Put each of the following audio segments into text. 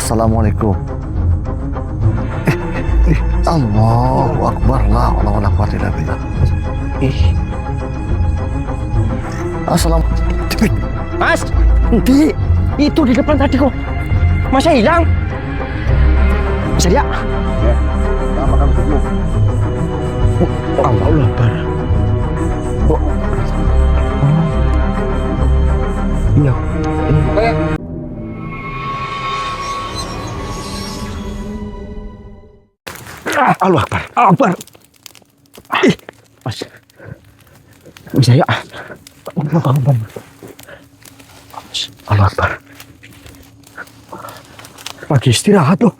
Assalamualaikum. Allahu Akbar, la haula wala quwwata illa billah. Assalamualaikum. Mas, itu di depan tadi kok. Masnya hilang. Bisa dia? Ya, kita makan dulu. Allahu Akbar. Iya. Allahu Akbar. Akbar. Mas. Bisa ya? Allahu Akbar. Lagi istirahat loh.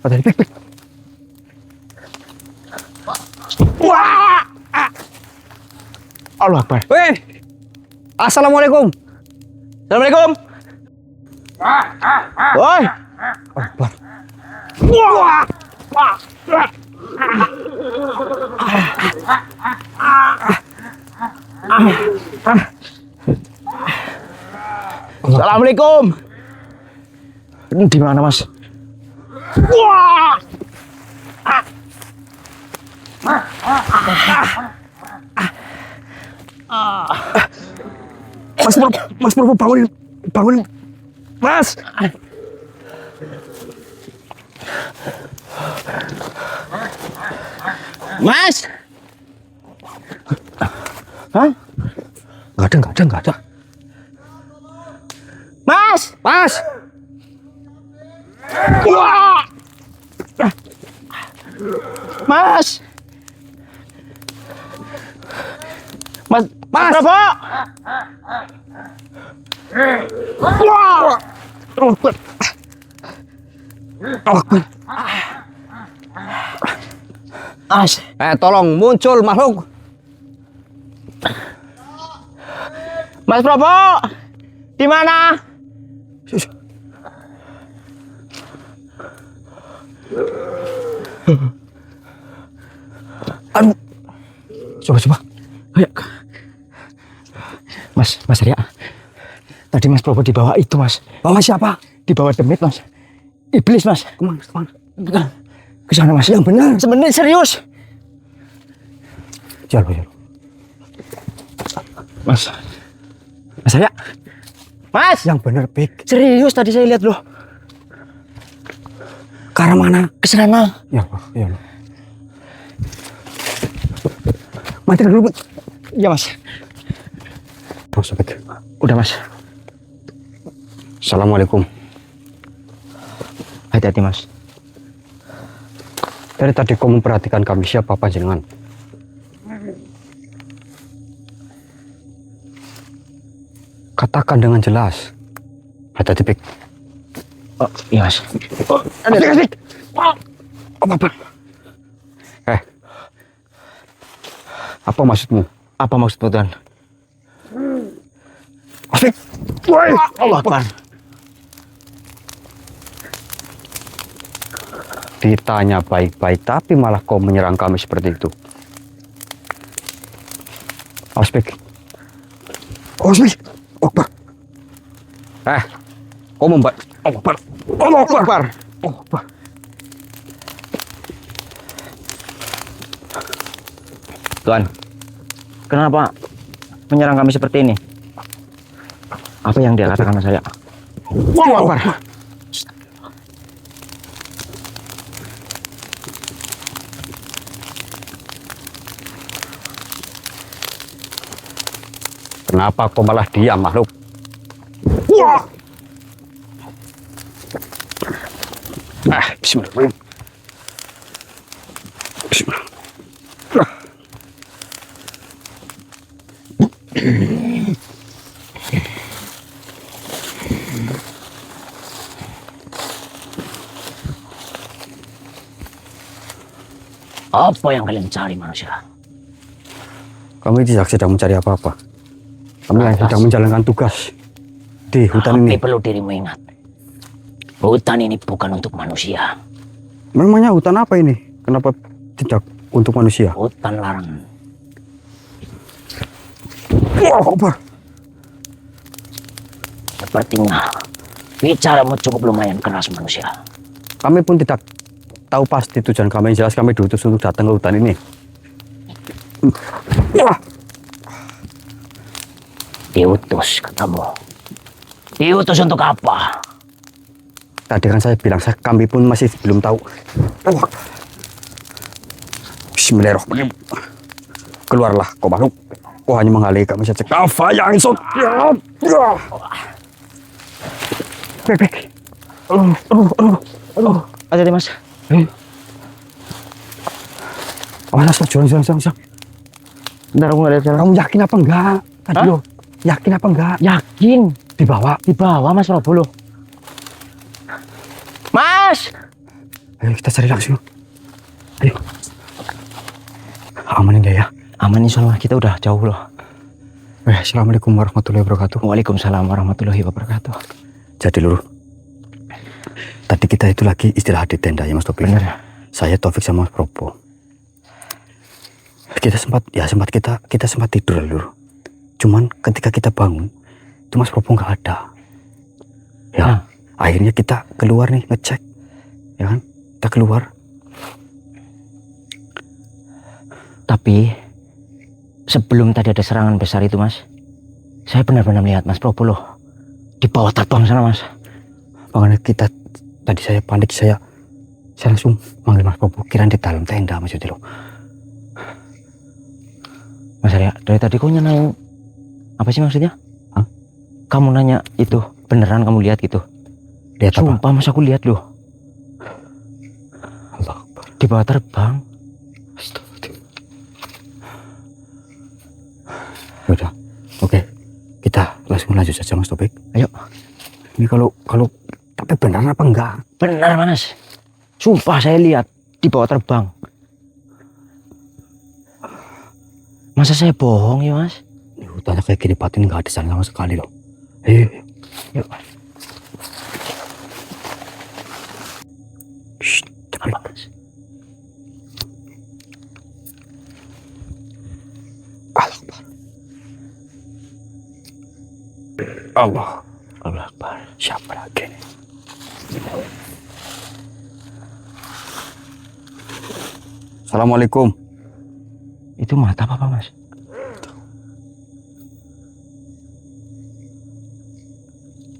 Ada pik. Wah! Allahu Akbar. Weh. Assalamualaikum. Assalamualaikum. Woi. Akbar. Wah. Assalamualaikum. Ini di mana, Mas? Wah! Mas Purwo, bangun, Mas. Mas. Hah? Enggak ada. Mas. Wah! Mas. Prabu. Wah! Mas, tolong muncul makhluk. Mas Prabu, di mana? Aduh, coba. Ayo. Mas Arya. Tadi Mas Prabu dibawa itu, Mas. Bawa siapa? Dibawa demit, Mas. Iblis, Mas. Kemana? Bukan. Ke sana, Mas. Yang benar. Sebenarnya serius. Jalan. Mas Arya. Mas. Yang benar, Pik. Serius tadi saya lihat loh. Ke arah mana? Ke sana. Ya Allah. Matikan dulu, ya Mas. Udah, Mas. Assalamualaikum. Hati-hati, Mas. Dari tadi kau memperhatikan kami, siapa panjenengan? Katakan dengan jelas. Hati-hati, Pik. Oh, iya, Mas. Pik. Apa? Apa maksudmu? Apa maksudmu, Tuan? Asik. Woi, Allah Akbar. Ditanya baik-baik, tapi malah kau menyerang kami seperti itu. Aspek. Akbar. Kau Allah Akbar. Tuan, kenapa menyerang kami seperti ini? Apa yang dia katakan sama saya? Akbar. Kenapa kau malah diam, makhluk? Bismillahirrahmanirrahim. Apa yang kalian cari, manusia? Kami tidak sedang mencari apa-apa. Kami sedang menjalankan tugas di hutan ini. Perlu dirimu ingat, hutan ini bukan untuk manusia. Memangnya hutan apa ini? Kenapa tidak untuk manusia? Hutan larangan. Wah, apa? Sepertinya Bicaramu cukup lumayan keras manusia. Kami pun tidak tahu pasti tujuan kami. Yang jelas kami diutus untuk datang ke hutan ini. Diutus katamu. Diutus untuk apa? Tadi kan saya bilang kami pun masih belum tahu. Bismillahirrahmanirrahim. Keluarlah kau makhluk. Kau hanya menghalangi kami saja. Kafa yang isot. Hati-hati mas. Awas, jangan. Bentar aku ngeliat jalan. Kamu yakin apa enggak? Tadi lo, yakin apa enggak? Yakin. Dibawa Mas Robo loh. Mas! Ayo kita cari langsung. Ayo. Amanin dia ya. Aman insya Allah, kita udah jauh loh. Assalamualaikum warahmatullahi wabarakatuh. Waalaikumsalam warahmatullahi wabarakatuh. Jadi lur, tadi kita itu lagi istirahat di tenda ya Mas Taufik. Bener. Saya Taufik sama Mas Probo. Kita sempat tidur lur. Cuman ketika kita bangun, itu Mas Probo nggak ada. Ya, akhirnya kita keluar nih ngecek, ya kan? Kita keluar. Tapi sebelum tadi ada serangan besar itu mas, saya benar-benar melihat Mas Probo loh di bawah terbang sana mas. Makanya kita tadi saya panik, saya langsung manggil Mas Probo, kirain di dalam tenda maksudnya loh. Mas Arya, dari tadi kau nanyain apa sih maksudnya? Hah? Kamu nanya itu beneran kamu lihat gitu? Lihat apa? Sumpah mas, aku lihat loh Allah Akbar. di bawah terbang. Udah, oke, kita langsung lanjut saja Mas Taufik. Ayo. Ini kalau tapi beneran apa enggak? Benar mas, sumpah saya lihat di bawah terbang. Masa saya bohong ya mas? Ini hutannya kayak gini, batin nggak ada sana sama sekali loh. Yuk. Shh, cepet. Apa mas? Allah. Allah Akbar. Siapa lagi nih? Assalamualaikum. Itu mata apa mas?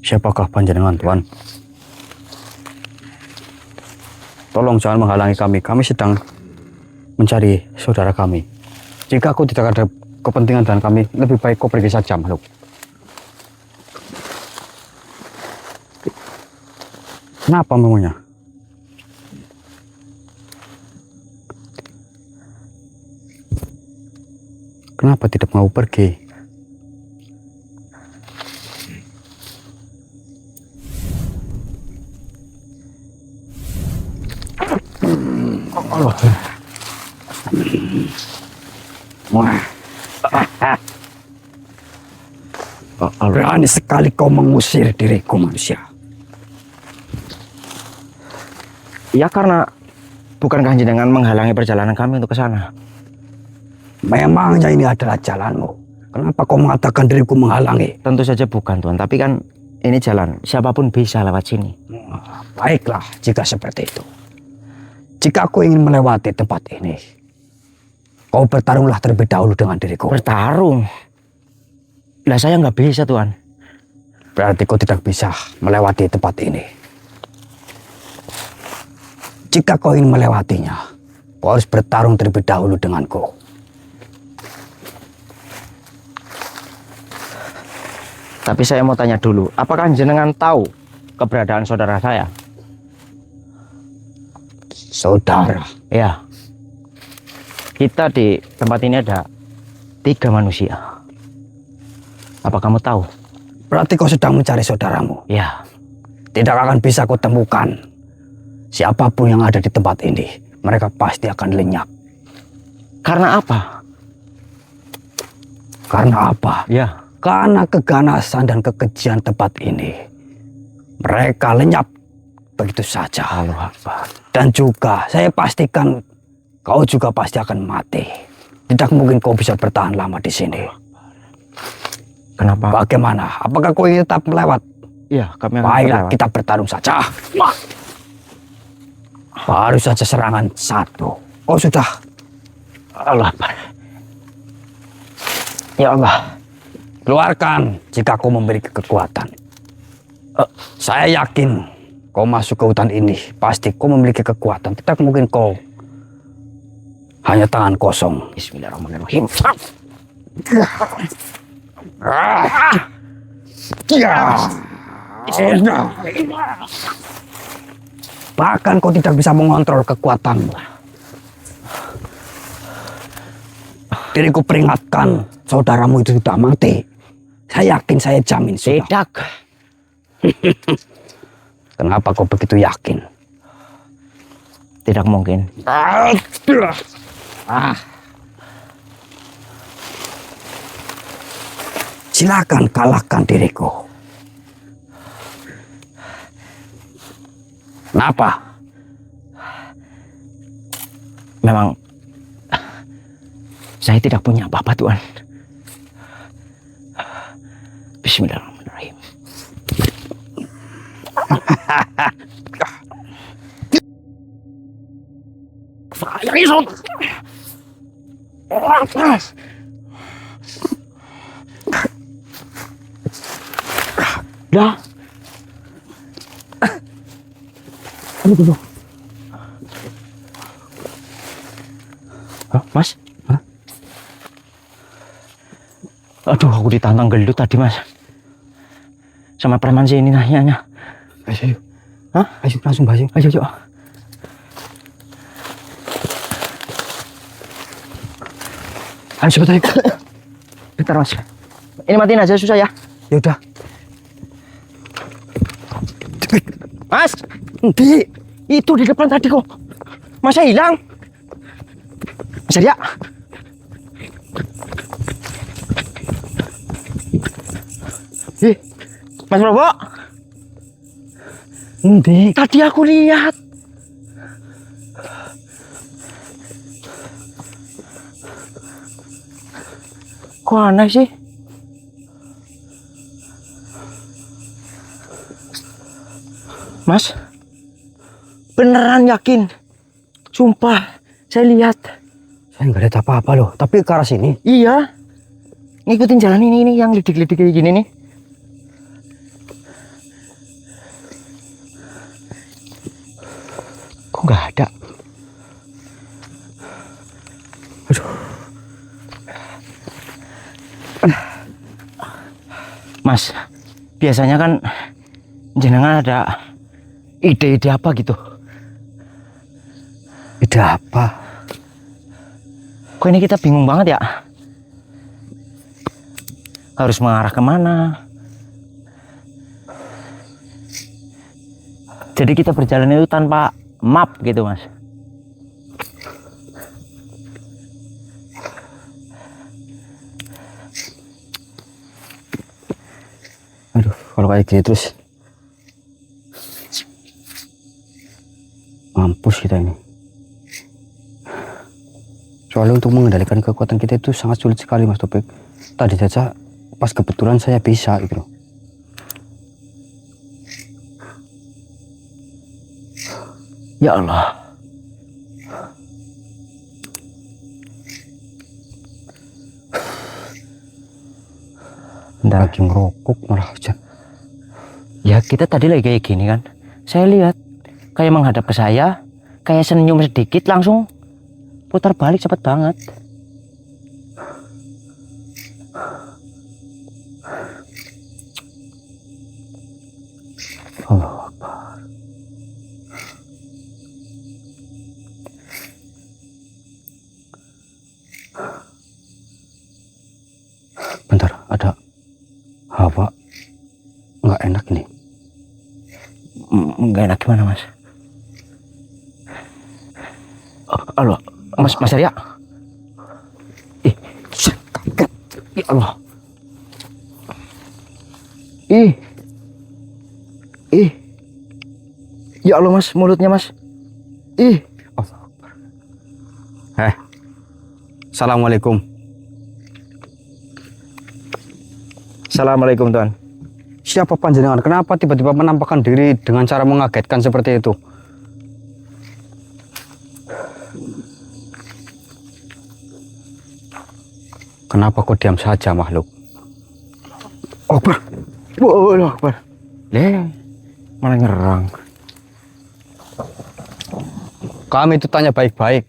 Siapakah panjenengan Tuan? Tolong jangan menghalangi kami. Kami sedang mencari saudara kami. Jika aku tidak ada kepentingan dengan kami, lebih baik kau pergi saja, makhluk. Kenapa memangnya? Kenapa tidak mau pergi? Berani sekali kau mengusir diriku manusia. Ya karena bukankah jenengan menghalangi perjalanan kami untuk ke sana? Memangnya ini adalah jalanmu. Kenapa kau mengatakan diriku menghalangi? Tentu saja bukan Tuan, tapi kan ini jalan. Siapapun bisa lewat sini. Baiklah jika seperti itu. Jika aku ingin melewati tempat ini, kau bertarunglah terlebih dahulu dengan diriku. Bertarung? Lah saya nggak bisa Tuan. Berarti kau tidak bisa melewati tempat ini. Jika kau ingin melewatinya, kau harus bertarung terlebih dahulu denganku. Tapi saya mau tanya dulu, apakah jenengan tahu keberadaan saudara saya? Saudara? Ya. Kita di tempat ini ada 3 manusia. Apa kamu tahu? Berarti kau sedang mencari saudaramu? Ya. Tidak akan bisa kau temukan. Siapapun yang ada di tempat ini, mereka pasti akan lenyap. Karena apa? Karena apa? Ya. Karena keganasan dan kekejian tempat ini. Mereka lenyap begitu saja. Allah Akbar. Dan juga saya pastikan kau juga pasti akan mati. Tidak mungkin kau bisa bertahan lama di sini. Kenapa? Bagaimana? Apakah kau ingin tetap melewat Iya, kami akan Baiklah, berlewat. kita bertarung saja. Baru saja serangan satu. Oh sudah. Allah Akbar. Ya Allah. Keluarkan jika kau memiliki kekuatan. Saya yakin kau masuk ke hutan ini. Pasti kau memiliki kekuatan. Tidak mungkin kau hanya tangan kosong. Bismillahirrahmanirrahim. Bahkan kau tidak bisa mengontrol kekuatanmu. Diriku peringatkan, saudaramu itu sudah mati. Saya yakin, saya jamin sudah. Tidak. Kenapa kau begitu yakin? Tidak mungkin. Silakan kalahkan diriku. Kenapa? Memang saya tidak punya apa-apa, Tuan. Bismillahirrahmanirrahim. Dah. Hah, Mas? Hah? Aduh, aku ditantang gelut tadi, Mas. Sama preman sini nanya. Ayo, Hah? ayo langsung bahas. Ayo, yuk. Ayo cepat ayo. Bentar, Mas. Ini matiin aja susah ya. Ya udah. Mas, itu di depan tadi kok. Masa hilang? Mas Arya. Mas Robo. Tadi aku lihat. Kok aneh sih? Mas, beneran yakin? Sumpah, saya lihat. Saya nggak lihat apa-apa loh, tapi ke arah sini. Iya, ngikutin jalan ini yang lidik-lidik kayak gini nih. Kok nggak ada? Aduh. Mas, biasanya kan jenengan ada ide-ide apa gitu? Ide apa? Kok ini kita bingung banget ya? Harus mengarah kemana? Jadi kita berjalan itu tanpa map gitu, Mas. Aduh, kalau kayak gini terus mampus kita ini. Soalnya untuk mengendalikan kekuatan kita itu sangat sulit sekali, Mas Topik. Tadi saja pas kebetulan saya bisa gitu loh. Ya Allah. Bentar lagi ngerokok malah hujan. Ya kita tadi lagi kayak gini kan. Saya lihat kayak menghadap ke saya, kayak senyum sedikit langsung putar balik cepet banget. Allah Akbar. Bentar, ada hawa nggak enak ini. Nggak enak gimana, Mas? Halo, Mas Arya. Kaget. Ya Allah. Ya Allah, Mas, mulutnya, Mas. Allah Akbar. Assalamualaikum. Assalamualaikum, Tuan. Siapa panjenengan? Kenapa tiba-tiba menampakkan diri dengan cara mengagetkan seperti itu? Kenapa kau diam saja, makhluk? Akbar. Wah, Akbar. Malah nyerang. Kami itu tanya baik-baik.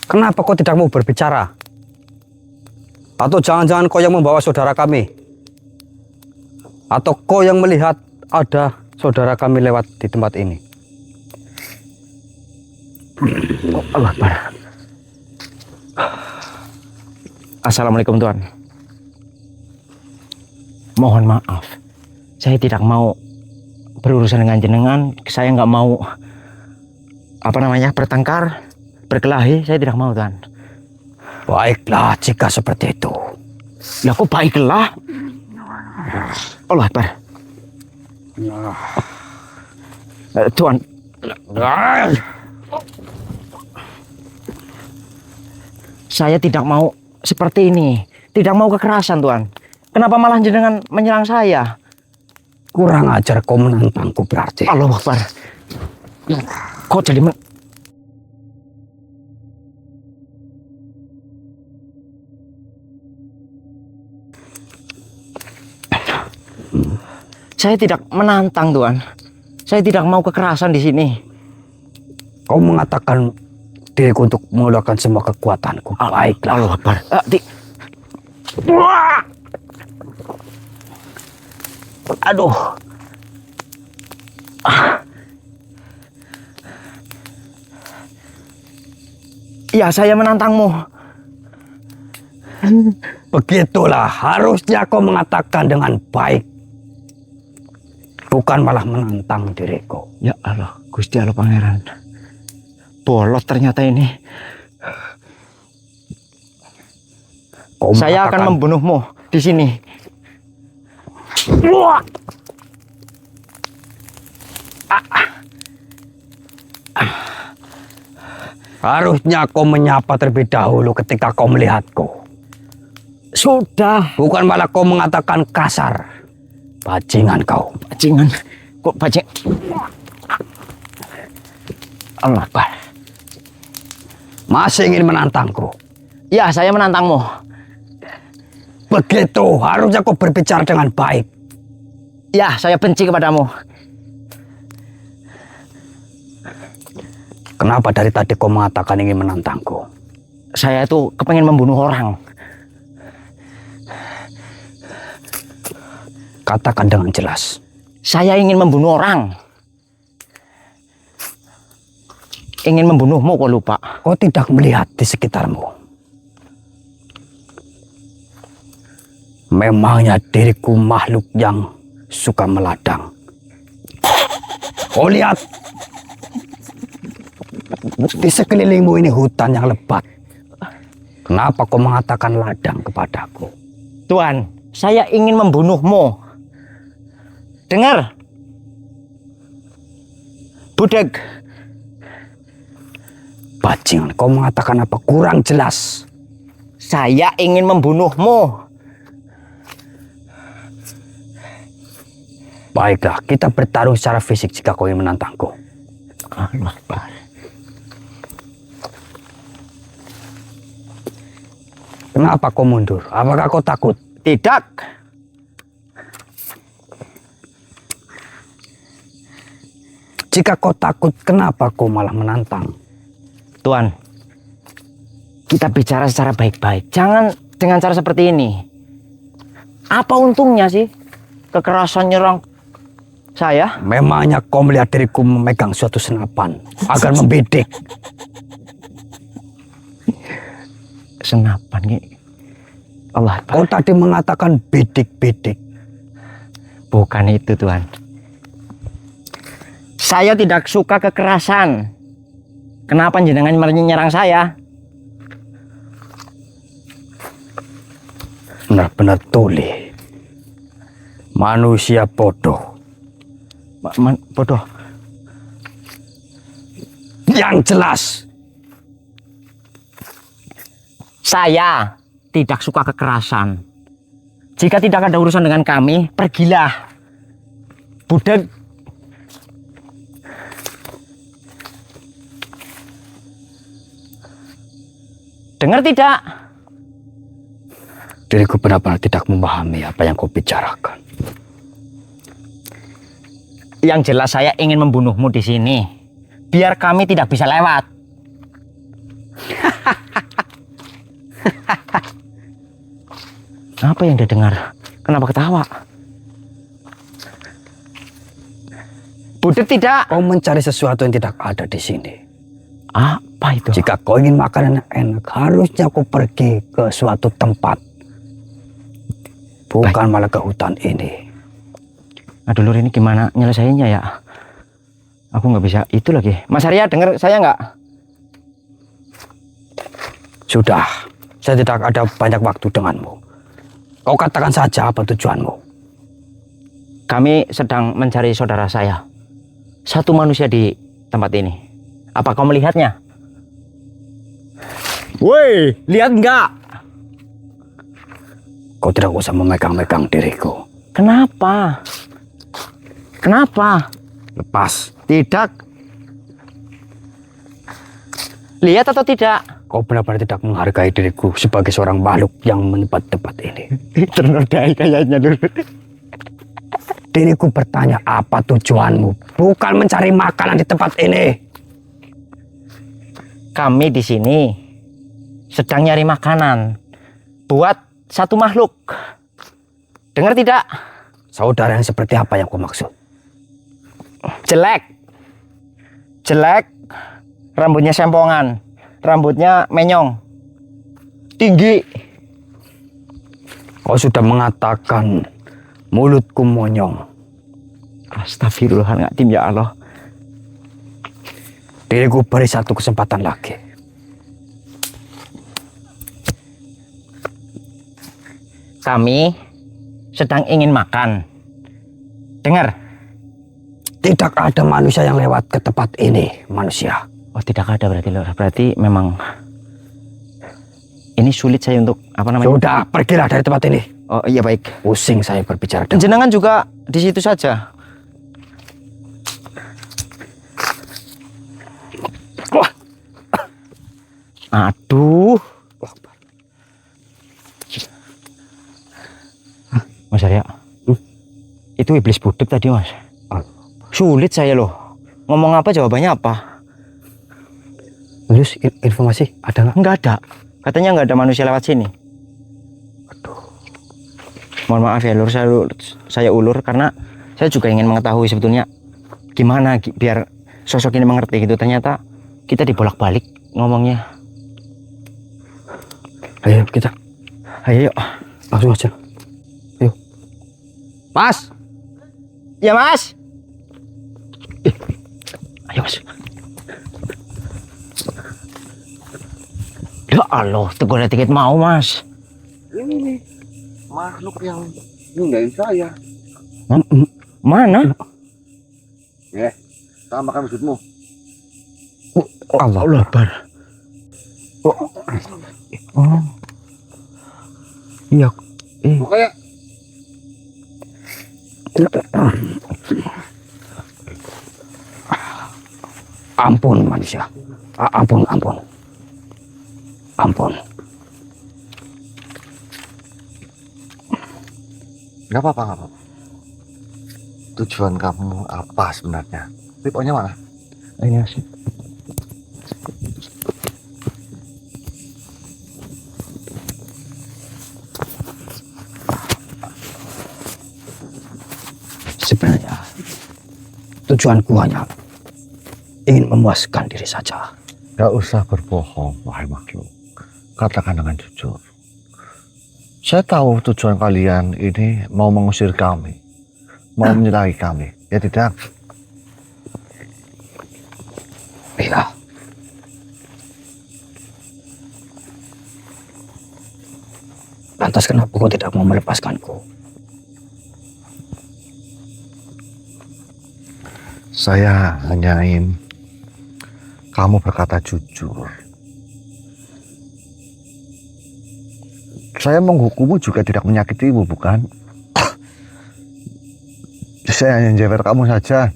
Kenapa kau tidak mau berbicara? Atau jangan-jangan kau yang membawa saudara kami? Atau kau yang melihat ada saudara kami lewat di tempat ini? Allah Akbar. Assalamualaikum Tuan. Mohon maaf, saya tidak mau berurusan dengan jenengan. Saya nggak mau bertengkar, berkelahi. Saya tidak mau Tuan. Baiklah jika seperti itu. Ya kok baiklah? Allah Akbar. Tuan. Saya tidak mau seperti ini. Tidak mau kekerasan, Tuan. Kenapa malah jenengan menyerang saya? Kurang ajar kau menantangku berarti. Allah Akbar. Kok jadi Saya tidak menantang, Tuan. Saya tidak mau kekerasan di sini. Kau mengatakan diriku untuk mengeluarkan semua kekuatanku. Baiklah. Allah Akbar. Aduh. Ya, saya menantangmu. Begitulah harusnya kau mengatakan dengan baik. Bukan malah menantang diriku. Ya Allah, Gusti Allah Pangeran. Bolot ternyata ini. Saya akan membunuhmu di sini. Harusnya kau menyapa terlebih dahulu ketika kau melihatku. Sudah. Bukan malah kau mengatakan kasar. Bajingan kau. Bajingan? Kok bajing? Allah Akbar. Masih ingin menantangku? Ya, saya menantangmu. Begitu, harusnya kau berbicara dengan baik. Ya, saya benci kepadamu. Kenapa dari tadi kau mengatakan ingin menantangku? Saya itu kepengen membunuh orang. Katakan dengan jelas. Saya ingin membunuh orang. Ingin membunuhmu, kok lupa? Kau tidak melihat di sekitarmu. Memangnya diriku makhluk yang suka meladang. Kau lihat. Di sekelilingmu ini hutan yang lebat. Kenapa kau mengatakan ladang kepadaku? Tuan, saya ingin membunuhmu. Dengar. Budeg. Bajingan, kau mengatakan apa? Kurang jelas. Saya ingin membunuhmu. Baiklah, kita bertaruh secara fisik jika kau ingin menantangku. Allah Akbar. Kenapa kau mundur? Apakah kau takut? Tidak. Jika kau takut, kenapa kau malah menantang? Tuan, kita bicara secara baik-baik. Jangan dengan cara seperti ini. Apa untungnya sih kekerasan nyerang saya? Memangnya kau melihat diriku memegang suatu senapan agar membidik? Senapan nih. Allah Akbar. Kau tadi mengatakan bidik-bidik. Bukan itu, Tuan. Saya tidak suka kekerasan. Kenapa jenengan menyerang saya? Benar-benar tuli. Manusia bodoh. Bodoh? Yang jelas. Saya tidak suka kekerasan. Jika tidak ada urusan dengan kami, pergilah. Budak. Dengar tidak? Diriku benar-benar tidak memahami apa yang kau bicarakan. Yang jelas saya ingin membunuhmu di sini, biar kami tidak bisa lewat. Apa yang dia dengar? Kenapa ketawa? Budak tidak. Kau mencari sesuatu yang tidak ada di sini. Apa itu? Jika kau ingin makanan yang enak, harusnya kau pergi ke suatu tempat. Bukan malah ke hutan ini. Aduh Lur, ini gimana nyelesainnya ya? Aku nggak bisa itu lagi. Mas Arya dengar saya nggak? Sudah, saya tidak ada banyak waktu denganmu. Kau katakan saja apa tujuanmu. Kami sedang mencari saudara saya. Satu manusia di tempat ini. Apa kau melihatnya? Woi, lihat nggak? Kau tidak usah memegang-megang diriku. Kenapa? Kenapa? Lepas. Tidak. Lihat atau tidak? Kau benar-benar tidak menghargai diriku sebagai seorang makhluk yang menempati tempat ini. Ternodai kayaknya dulu. Diriku bertanya apa tujuanmu, bukan mencari makanan di tempat ini. Kami di sini sedang nyari makanan buat satu makhluk. Dengar tidak? Saudara yang seperti apa yang kau maksud? Jelek. Jelek. Rambutnya sempongan. Rambutnya menyong. Tinggi. Kau sudah mengatakan mulutku monyong. Astagfirullahaladzim ya Allah. Diriku beri satu kesempatan lagi. Kami sedang ingin makan. Dengar. Tidak ada manusia yang lewat ke tempat ini, manusia. Oh, tidak ada berarti Lur. Berarti memang ini sulit saya untuk apa namanya? Sudah, pergilah dari tempat ini. Oh iya baik. Pusing saya berbicara dengan Jenengan juga di situ saja. Wah. Aduh. Mas Arya. Itu iblis budak tadi, Mas. Sulit saya loh. Ngomong apa jawabannya apa? Terus informasi ada nggak? Nggak ada. Katanya nggak ada manusia lewat sini. Aduh. Mohon maaf ya Lur, saya ulur karena saya juga ingin mengetahui sebetulnya gimana biar sosok ini mengerti gitu. Ternyata kita dibolak-balik ngomongnya. Ayo kita. Ayo yuk. Langsung aja. Ayo. Mas. Ya Mas. Ayo Mas. Ya Allah, tegur tiket mau Mas. Ini nih makhluk yang ninggalin saya. Mana? Ya, sama makan maksudmu. Allah Akbar. Oh. Iya. Bukannya Ampun manusia. Ampun. nggak apa-apa. Tujuan kamu apa sebenarnya? Piponya mana? Ini Mas. Sebenarnya tujuanku hanya ingin memuaskan diri saja. Gak usah berbohong, wahai makhluk. Katakan dengan jujur. Saya tahu tujuan kalian ini mau mengusir kami, mau menyerahi kami. Ya tidak? Iya. Lantas kenapa kau tidak mau melepaskanku? Saya hanya ingin kamu berkata jujur. Saya menghukummu juga tidak menyakitimu, bukan? Saya hanya jewer kamu saja.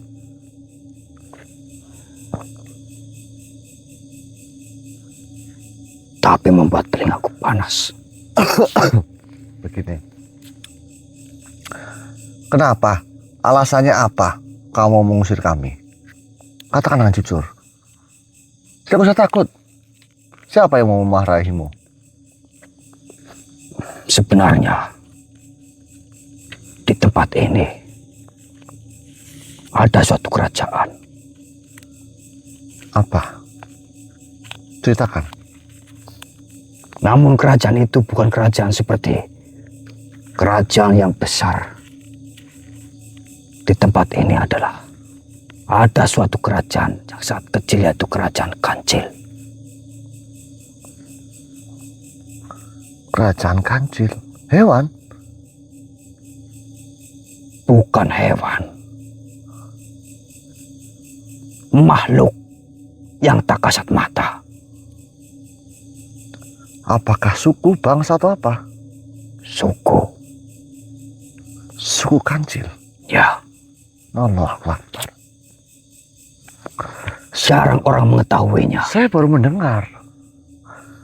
Tapi membuat telingaku panas. Begini. Kenapa? Alasannya apa kamu mengusir kami? Katakan dengan jujur. Tidak usah takut. Siapa yang mau memarahimu? Sebenarnya di tempat ini ada suatu kerajaan. Apa? Ceritakan. Namun kerajaan itu bukan kerajaan seperti kerajaan yang besar. Di tempat ini ada suatu kerajaan yang sangat kecil, yaitu kerajaan kancil. Kerajaan kancil? Hewan? Bukan hewan. Makhluk yang tak kasat mata. Apakah suku, bangsa atau apa? Suku. Suku kancil? Ya, Allah Akbar. jarang orang mengetahuinya. Saya baru mendengar.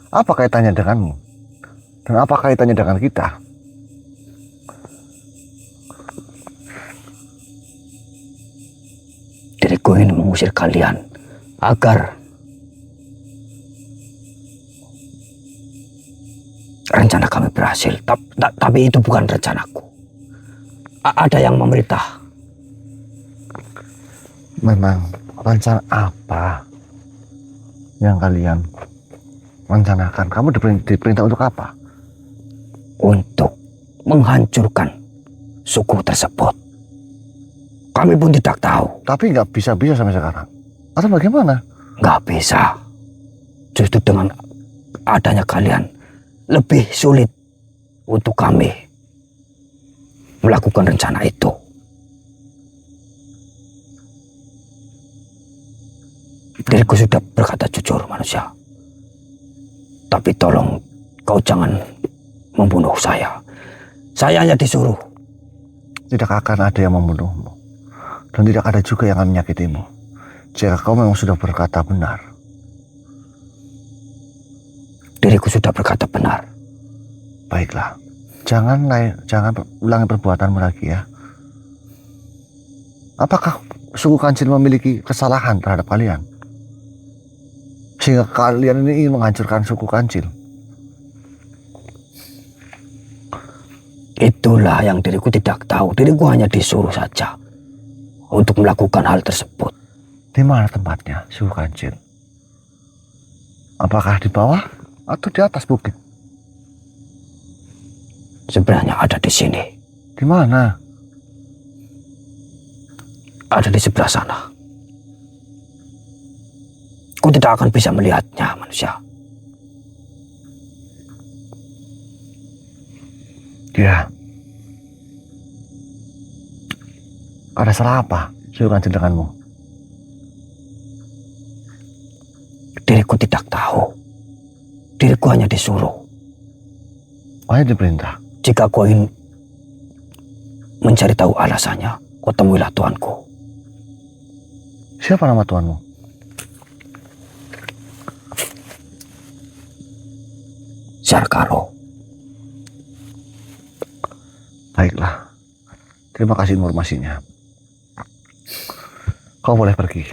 Apa kaitannya denganmu? Dan apa kaitannya dengan kita? Diriku ingin mengusir kalian agar rencana kami berhasil. Tapi itu bukan rencanaku. Ada yang memerintah. Memang rencana apa yang kalian rencanakan? Kamu diperintah untuk apa? Untuk menghancurkan suku tersebut. Kami pun tidak tahu. Tapi nggak bisa-bisa sampai sekarang. Atau bagaimana? Nggak bisa. Justru dengan adanya kalian, lebih sulit untuk kami melakukan rencana itu. Diriku sudah berkata jujur, manusia. Tapi tolong kau jangan membunuh saya. Saya hanya disuruh. Tidak akan ada yang membunuhmu. Dan tidak ada juga yang akan menyakitimu. Jika kau memang sudah berkata benar. Diriku sudah berkata benar. Baiklah. Jangan ulangi perbuatanmu lagi ya. Apakah suku kancil memiliki kesalahan terhadap kalian? Sehingga kalian ini ingin menghancurkan suku kancil. Itulah yang diriku tidak tahu. Diriku hanya disuruh saja untuk melakukan hal tersebut. Di mana tempatnya suku kancil? Apakah di bawah atau di atas bukit? Sebenarnya ada di sini. Di mana? Ada di sebelah sana. Kau tidak akan bisa melihatnya, manusia. Ya. Ada salah apa suku kancil denganmu? Diriku tidak tahu. Diriku hanya disuruh. Hanya diperintah. Jika kau ingin mencari tahu alasannya, kau temuilah tuanku. Siapa nama tuanmu? Syarkaro. Baiklah. Terima kasih informasinya. Kau boleh pergi.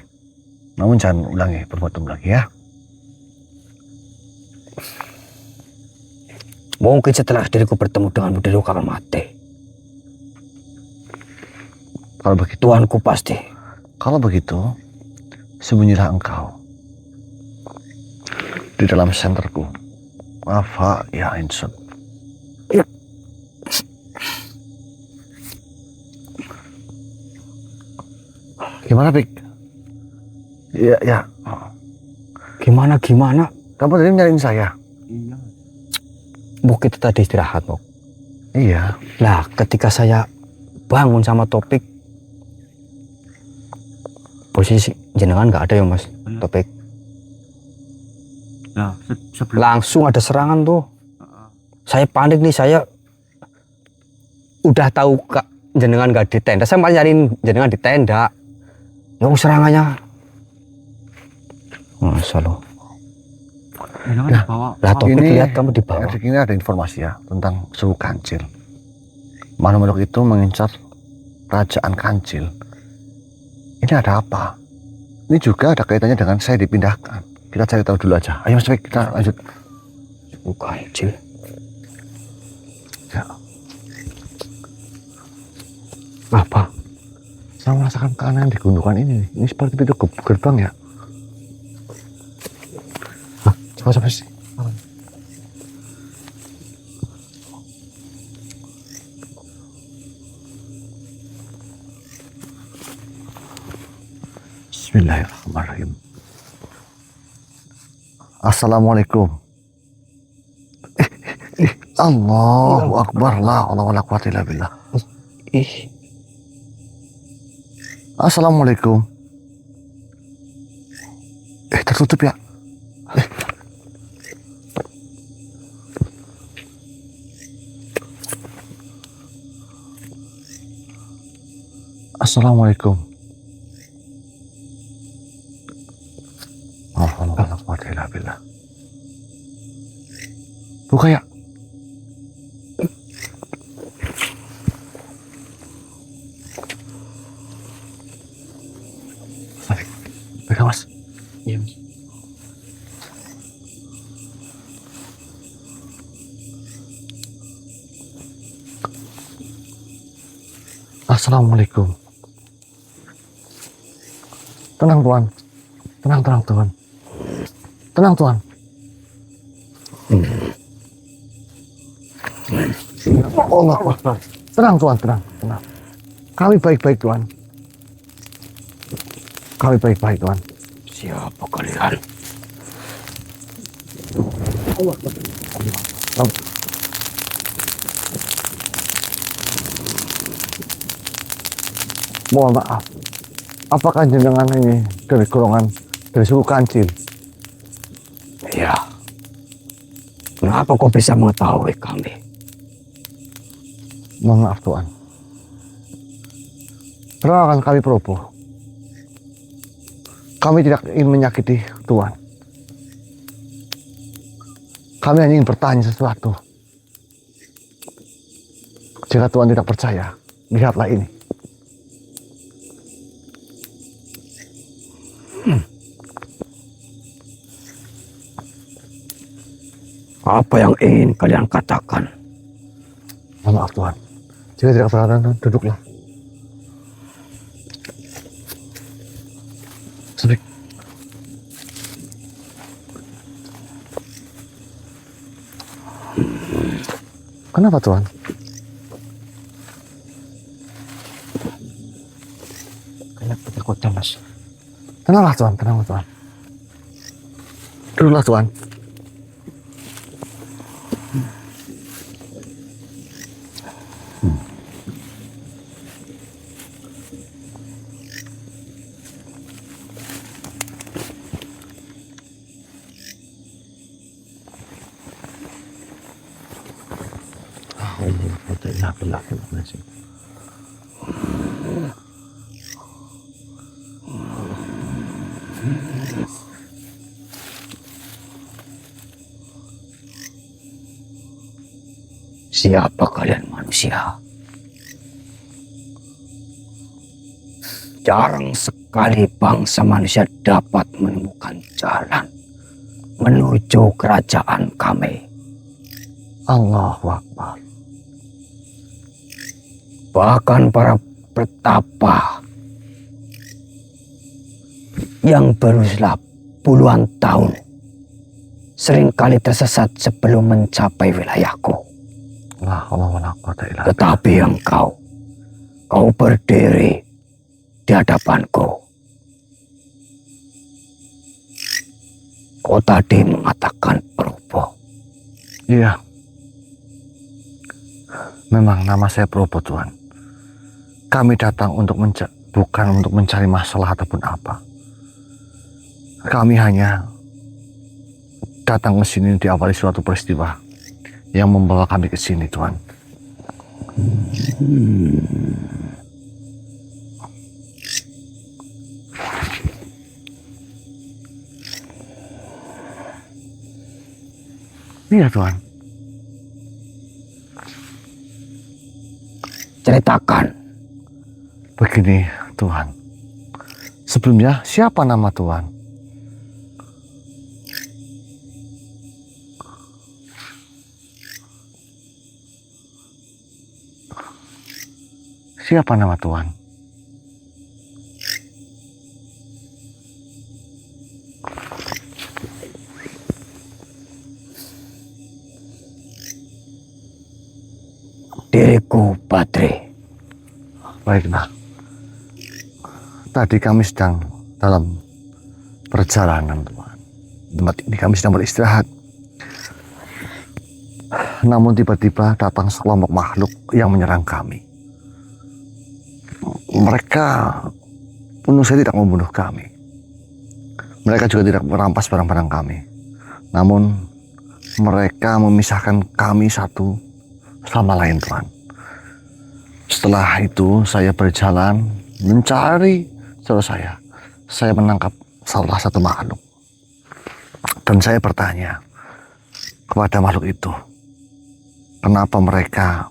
Namun jangan ulangi perbuatanmu lagi ya. Mungkin setelah diriku bertemu denganmu, diriku akan mati. Kalau begitu, Tuanku pasti. Kalau begitu, sembunyilah engkau di dalam senterku. Apa ya Insun? Gimana, Pik? Ya. Gimana? Kamu tadi nyariin saya? Iya. Buk, kita tadi istirahat, Buk. Iya. Lah, ketika saya bangun sama Topik, posisi jenengan nggak ada ya, Mas? Topik. Nah, sebelum Langsung ada serangan tuh. Saya panik nih, saya udah tahu Kak jenengan gak di tenda. Saya malah nyariin jenengan di tenda. Ya serangannya. Masa lo. Nah, Lah Topik lihat kamu di bawah. Erik ini ada informasi ya tentang suku Kancil. Makhluk itu mengincar kerajaan Kancil. Ini ada apa? Ini juga ada kaitannya dengan saya dipindahkan. Kita cari tahu dulu aja. Ayo Mas Fik, kita lanjut. Suku Kancil. Ya. Apa? Saya merasakan keanehan di gunungan ini. Ini seperti pintu gerbang ya. Coba sih. Bismillahirrahmanirrahim. Assalamualaikum. Allahu Akbar, la haula wala quwwata illa billah. Assalamualaikum. Tertutup ya. Assalamualaikum. Alhamdulillah. Buka ya. Pegang Mas. Iya. Assalamualaikum. Tenang Tuan. Tenang Tuan. Tenang Tuan. Allah Akbar. Tenang Tuan, tenang. Kami baik-baik Tuan. Kami baik-baik Tuan. Siapa kalian? Mohon maaf. Apakah jenengan ini dari golongan dari suku Kancil? Iya. Kenapa kau bisa mengetahui kami? Mohon maaf Tuan. Perkenalkan kami Probo. Kami tidak ingin menyakiti Tuan. Kami hanya ingin bertanya sesuatu. Jika Tuan tidak percaya, lihatlah ini. Apa yang ingin kalian katakan? Mohon maaf Tuhan. Jika tidak keberatan, duduklah. Sebik. Kenapa Tuhan? Kayak ketakutan Mas. Tenanglah Tuhan, tenanglah Tuhan. Duduklah Tuhan. Siapa kalian manusia? Jarang sekali bangsa manusia dapat menemukan jalan menuju kerajaan kami. Allahu Akbar. Bahkan para pertapa yang berusia puluhan tahun seringkali tersesat sebelum mencapai wilayahku. Tetapi engkau berdiri di hadapanku. Kau tadi mengatakan Probo. Iya. Memang nama saya Probo Tuhan. Kami datang bukan untuk mencari masalah ataupun apa. Kami hanya datang ke sini diawali suatu peristiwa yang membawa kami ke sini, Tuhan. Iya, Tuhan. Ceritakan. Begini, Tuhan. Sebelumnya, siapa nama Tuhan? Siapa nama Tuhan? Diriku Badri. Baiklah. Tadi kami sedang dalam perjalanan, Tuhan. Tempat ini kami sedang beristirahat. Namun tiba-tiba datang sekelompok makhluk yang menyerang kami. Mereka menurut saya tidak membunuh kami. Mereka juga tidak merampas barang-barang kami. Namun mereka memisahkan kami satu sama lain, Tuhan. Setelah itu saya berjalan mencari saudara saya. Saya menangkap salah satu makhluk. Dan saya bertanya kepada makhluk itu, kenapa mereka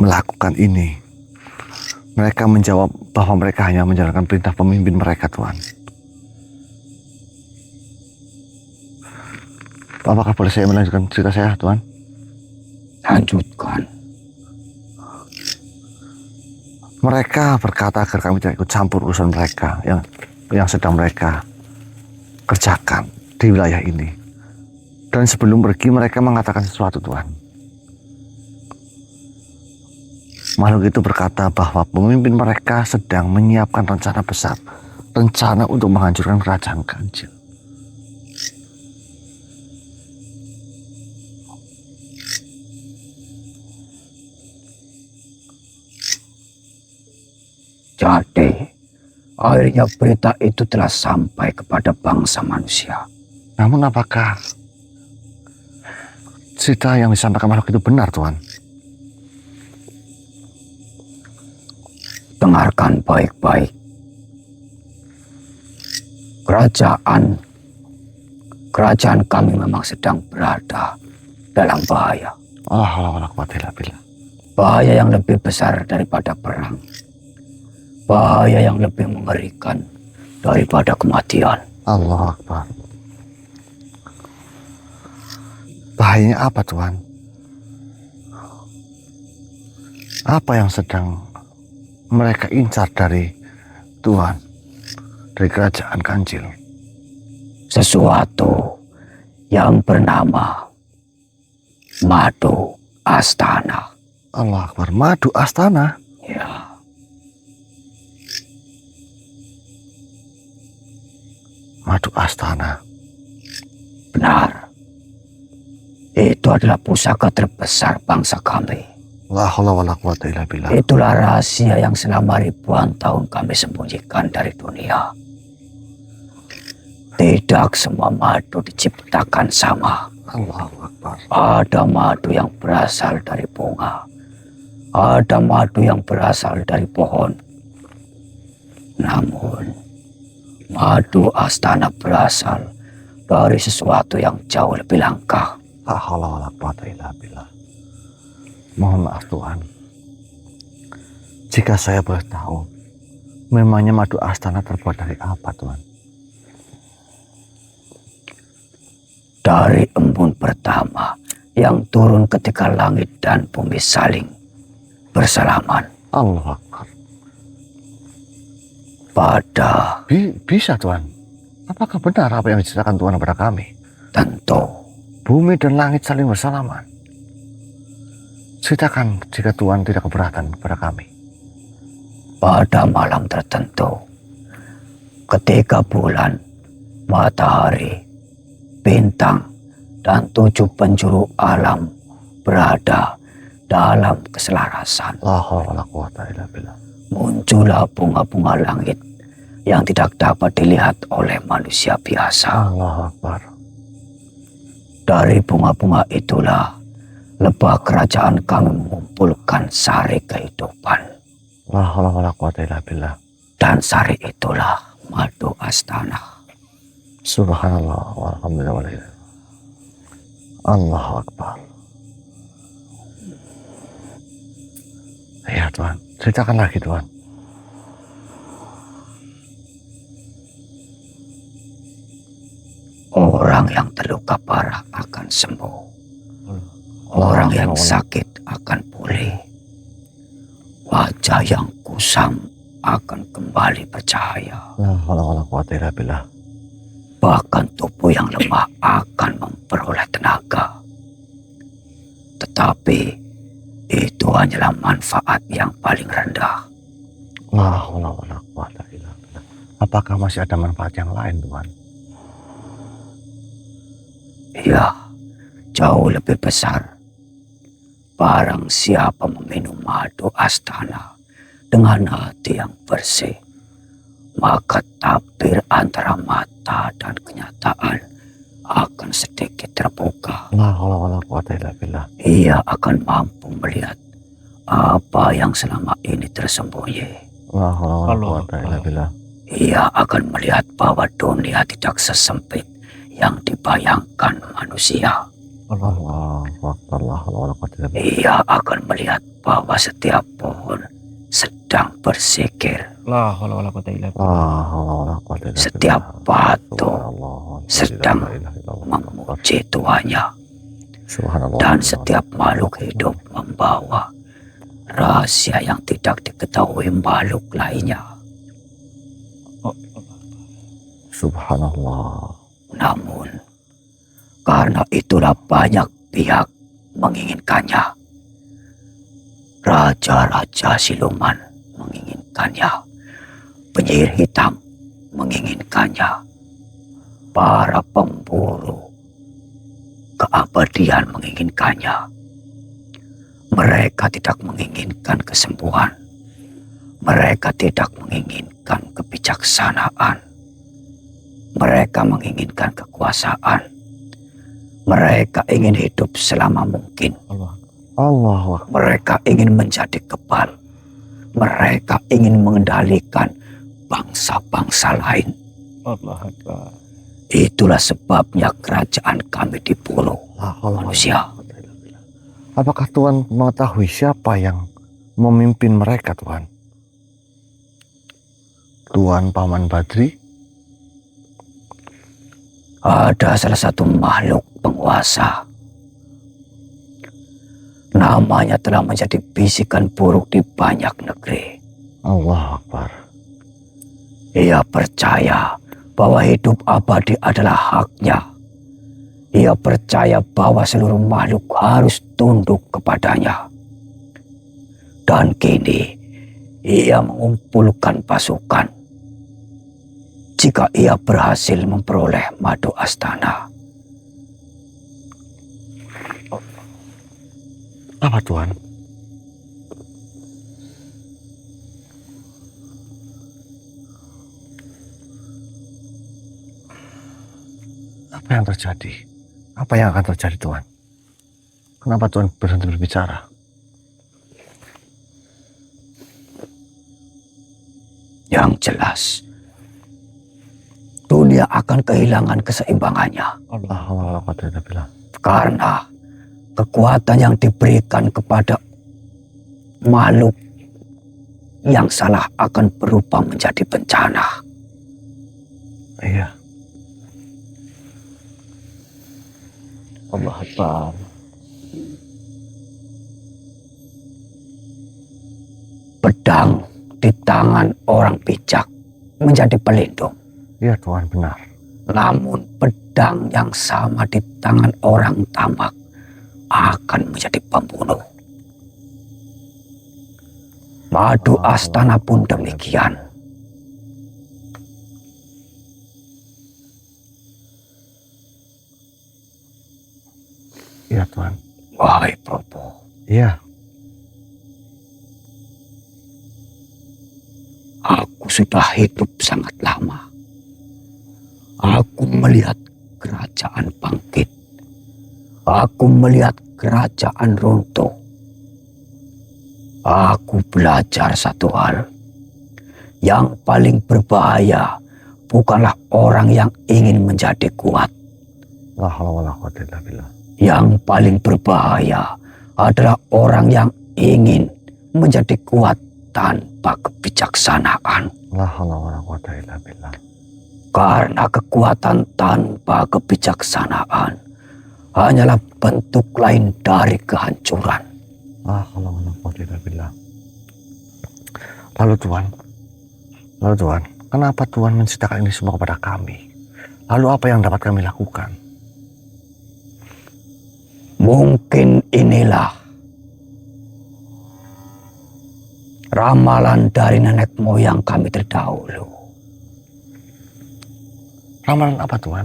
melakukan ini? Mereka menjawab bahwa mereka hanya menjalankan perintah pemimpin mereka, Tuhan. Apakah boleh saya melanjutkan cerita saya, Tuhan? Lanjutkan. Mereka berkata agar kami tidak ikut campur urusan mereka yang sedang mereka kerjakan di wilayah ini. Dan sebelum pergi mereka mengatakan sesuatu, Tuhan. Makhluk itu berkata bahwa pemimpin mereka sedang menyiapkan rencana besar, rencana untuk menghancurkan kerajaan Kancil. Jadi, akhirnya berita itu telah sampai kepada bangsa manusia. Namun apakah cerita yang disampaikan makhluk itu benar, Tuhan? Dengarkan baik-baik. Kerajaan kami memang sedang berada dalam bahaya. Bahaya yang lebih besar daripada perang. Bahaya yang lebih mengerikan daripada kematian. Allah Akbar. Bahayanya apa, Tuhan? Apa yang sedang mereka incar dari Tuhan, dari kerajaan Kancil? Sesuatu yang bernama Madu Astana. Allah Akbar. Madu Astana? Ya. Madu Astana. Benar. Itu adalah pusaka terbesar bangsa kami. La haula wala quwata illa billah. Itulah rahasia yang selama ribuan tahun kami sembunyikan dari dunia. Tidak semua madu diciptakan sama. Allahu Akbar. Ada madu yang berasal dari bunga. Ada madu yang berasal dari pohon. Namun, madu Astana berasal dari sesuatu yang jauh lebih langka. La haula wala quwata illa billah. Mohon maaf, Tuhan. Jika saya boleh tahu, memangnya madu Astana terbuat dari apa, Tuhan? Dari embun pertama yang turun ketika langit dan bumi saling bersalaman. Allah Akbar. Bisa, Tuhan. Apakah benar apa yang diceritakan Tuhan kepada kami? Tentu. Bumi dan langit saling bersalaman. Ceritakan jika Tuhan tidak keberatan kepada kami. Pada malam tertentu, ketika bulan, matahari, bintang, dan 7 penjuru alam berada dalam keselarasan, La haula wala quwata illa billah. muncullah bunga-bunga langit yang tidak dapat dilihat oleh manusia biasa. Allah Akbar. Dari bunga-bunga itulah lebah kerajaan kami mengumpulkan sari kehidupan. La haula wala quwata illa billah. Dan sari itulah madu astana. Subhanallah walhamdulillah wala ilaha illallah. Allahu Akbar. Ya Tuhan, ceritakan lagi Tuhan. Orang yang terluka parah akan sembuh. Orang yang sakit akan pulih. Wajah yang kusam akan kembali bercahaya. La haula wala quwata illa billah. Bahkan tubuh yang lemah akan memperoleh tenaga. Tetapi itu hanyalah manfaat yang paling rendah. La haula wala quwata illa billah. Apakah masih ada manfaat yang lain Tuhan? Ya, jauh lebih besar. Barang siapa meminum madu astana dengan hati yang bersih, maka tabir antara mata dan kenyataan akan sedikit terbuka. La haula wala quwata illa billah. Ia akan mampu melihat apa yang selama ini tersembunyi. La haula wala quwata illa billah. Ia akan melihat bahwa dunia tidak sesempit yang dibayangkan manusia. Allahu Akbar. La haula wala quwata illa billah. Ia akan melihat bahwa setiap pohon sedang bersikir. La haula wala quwata illa billah. La haula wala quwata illa billah. Setiap batu Subhanallah. sedang La ilaha illallah. memuji Tuhannya. Subhanallah. Dan setiap makhluk hidup membawa rahasia yang tidak diketahui makhluk lainnya. Subhanallah. Namun, karena itulah banyak pihak menginginkannya. Raja-raja siluman menginginkannya. Penyihir hitam menginginkannya. Para pemburu keabadian menginginkannya. Mereka tidak menginginkan kesembuhan. Mereka tidak menginginkan kebijaksanaan. Mereka menginginkan kekuasaan. Mereka ingin hidup selama mungkin. Allah. Mereka ingin menjadi kebal. Mereka ingin mengendalikan bangsa-bangsa lain. Allah Akbar. Itulah sebabnya kerajaan kami dibunuh manusia. Apakah Tuhan mengetahui siapa yang memimpin mereka Tuhan? Tuan Paman Badri? Ada salah satu makhluk penguasa. Namanya telah menjadi bisikan buruk di banyak negeri. Allah Akbar. Ia percaya bahwa hidup abadi adalah haknya. Ia percaya bahwa seluruh makhluk harus tunduk kepadanya. Dan kini ia mengumpulkan pasukan. Jika ia berhasil memperoleh madu astana. Apa Tuhan? Apa yang terjadi? Apa yang akan terjadi Tuhan? Kenapa Tuhan berhenti berbicara? Yang jelas, dunia akan kehilangan keseimbangannya. Allah bilang. Karena kekuatan yang diberikan kepada makhluk yang salah akan berubah menjadi bencana. Iya. Allah Akbar. Pedang di tangan orang bijak menjadi pelindung. Iya Tuhan, benar. Namun pedang yang sama di tangan orang tamak akan menjadi pembunuh. Madu astana pun demikian. Iya Tuhan. Wahai Prabu, Iya. aku sudah hidup sangat lama. Aku melihat kerajaan bangkit Aku melihat kerajaan runtuh. Aku belajar satu hal. Yang paling berbahaya bukanlah orang yang ingin menjadi kuat. La haula wala quwata illa billah. Yang paling berbahaya adalah orang yang ingin menjadi kuat tanpa kebijaksanaan. La haula wala quwata illa billah. Karena kekuatan tanpa kebijaksanaan hanyalah bentuk lain dari kehancuran. La haula wala quwata illa billah. Lalu Tuhan, kenapa Tuhan menceritakan ini semua kepada kami? Lalu apa yang dapat kami lakukan? Mungkin inilah ramalan dari nenek moyang kami terdahulu. Ramalan apa Tuhan?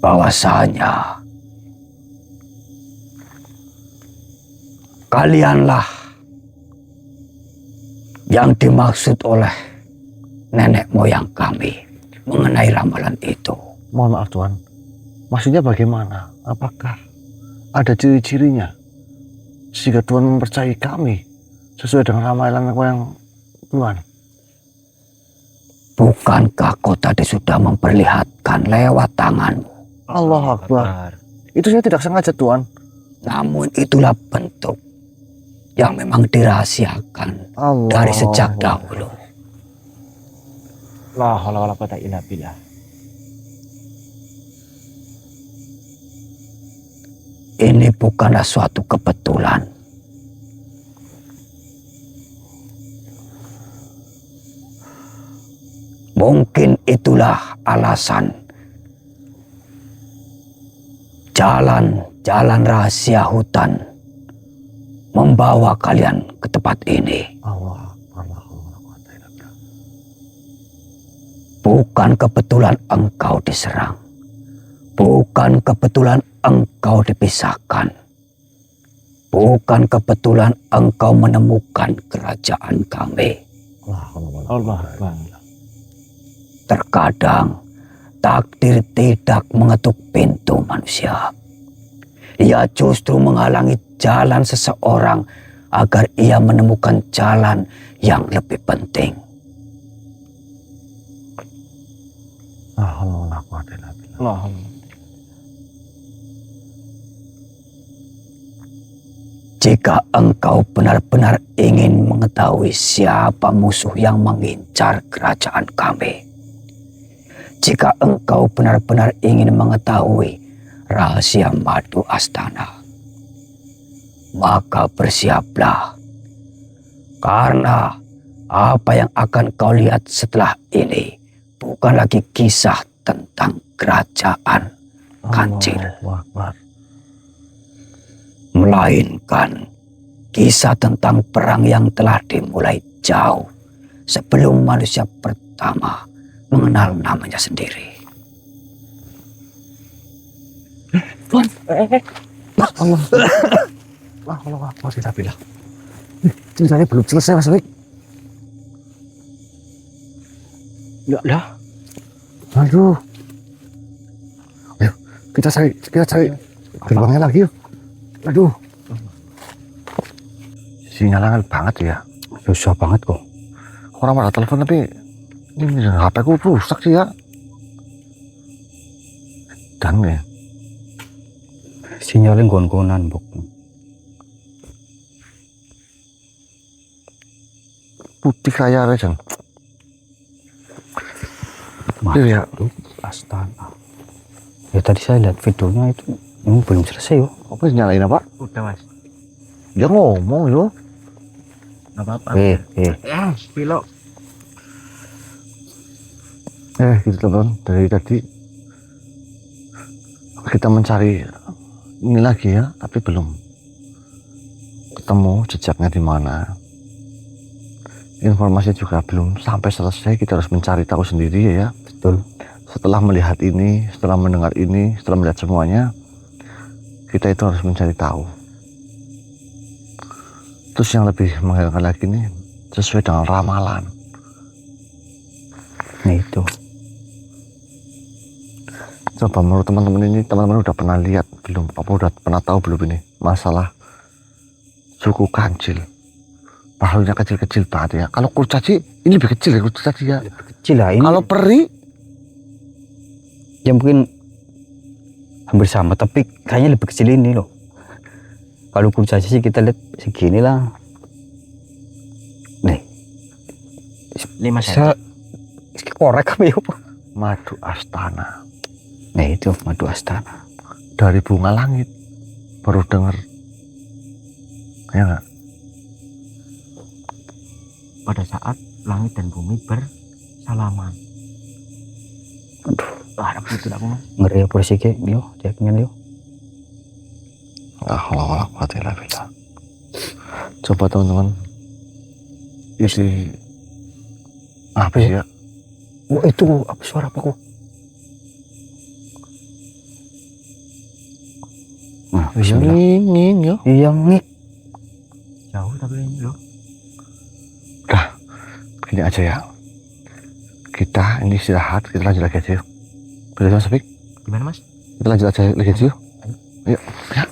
Bahwasanya kalianlah yang dimaksud oleh nenek moyang kami mengenai ramalan itu. Mohon maaf Tuhan, maksudnya bagaimana? Apakah ada ciri-cirinya sehingga Tuhan mempercayai kami sesuai dengan ramalan yang Tuhan? Bukankah kau tadi sudah memperlihatkan lewat tanganmu? Allah Akbar. Itu saya tidak sengaja Tuhan. Namun itulah bentuk yang memang dirahasiakan dari sejak dahulu. La haula wala quwata illa billah. Ini bukanlah suatu kebetulan. Mungkin itulah alasan jalan rahasia hutan membawa kalian ke tempat ini. Allah. Bukan kebetulan engkau diserang. Bukan kebetulan engkau dipisahkan. Bukan kebetulan engkau menemukan kerajaan kami. Allah. Terkadang takdir tidak mengetuk pintu manusia. Ia justru menghalangi jalan seseorang agar ia menemukan jalan yang lebih penting. Jika engkau benar-benar ingin mengetahui siapa musuh yang mengincar kerajaan kami, jika engkau benar-benar ingin mengetahui rahasia madu Astana, maka bersiaplah. Karena apa yang akan kau lihat setelah ini bukan lagi kisah tentang kerajaan kancil, melainkan kisah tentang perang yang telah dimulai jauh sebelum manusia pertama mengenal namanya sendiri. Allah, tidak bilang. Ceritanya belum selesai Mas Wik. Lah. Aduh. Ayo, kita cari gerbangnya lagi yuk. Aduh. Sinyalnya banget ya. Susah banget kok. Orang malah telepon tapi ini HP ku rusak sih ya. Dan ya. Sinyalnya gon-gonan, Bok. Putih kayak Rejan. Iya, Astana. Ya tadi saya lihat videonya itu ini belum selesai yo. Apa nyalain apa? Udah Mas. Dia ngomong yo. Enggak apa-apa. Ya, pilok. Gitu teman, dari tadi kita mencari ini lagi ya, tapi belum ketemu jejaknya di mana. Informasi juga belum sampai selesai, kita harus mencari tahu sendiri ya. Betul. Setelah melihat ini, setelah mendengar ini, setelah melihat semuanya, kita itu harus mencari tahu. Terus yang lebih mengherankan lagi nih, sesuai dengan ramalan. Nah itu. Coba menurut teman-teman ini, teman-teman udah pernah lihat belum? Apa udah pernah tahu belum ini? Masalah suku Kancil. Makhluknya kecil-kecil banget ya. Kalau kurcaci, ini lebih kecil ya kurcaci ya. Kecil lah ini. Kalau peri, ya mungkin hampir sama, tapi kayaknya lebih kecil ini loh. Kalau kurcaci sih kita lihat segini lah. Nih, 5 cm. saya korek apa ya? madu astana. Nah itu madu astana. Dari bunga langit. Baru denger. Ya nggak? Pada saat langit dan bumi bersalaman. Aduh, Harap betul aku Mas. ngeri apa sih kayak yo, ceknya yo. Alhamdulillah. Coba teman-teman. Isi apa sih ya? Wah itu apa suara apa kok? Nah, bismillah. Nging yo. Iya ngik. Jauh tapi ini loh. Udah, begini aja ya. Kita ini istirahat, kita lanjut lagi aja yuk. Boleh Mas Fik? Gimana Mas? Kita lanjut aja lagi aja yuk. Yuk, ya.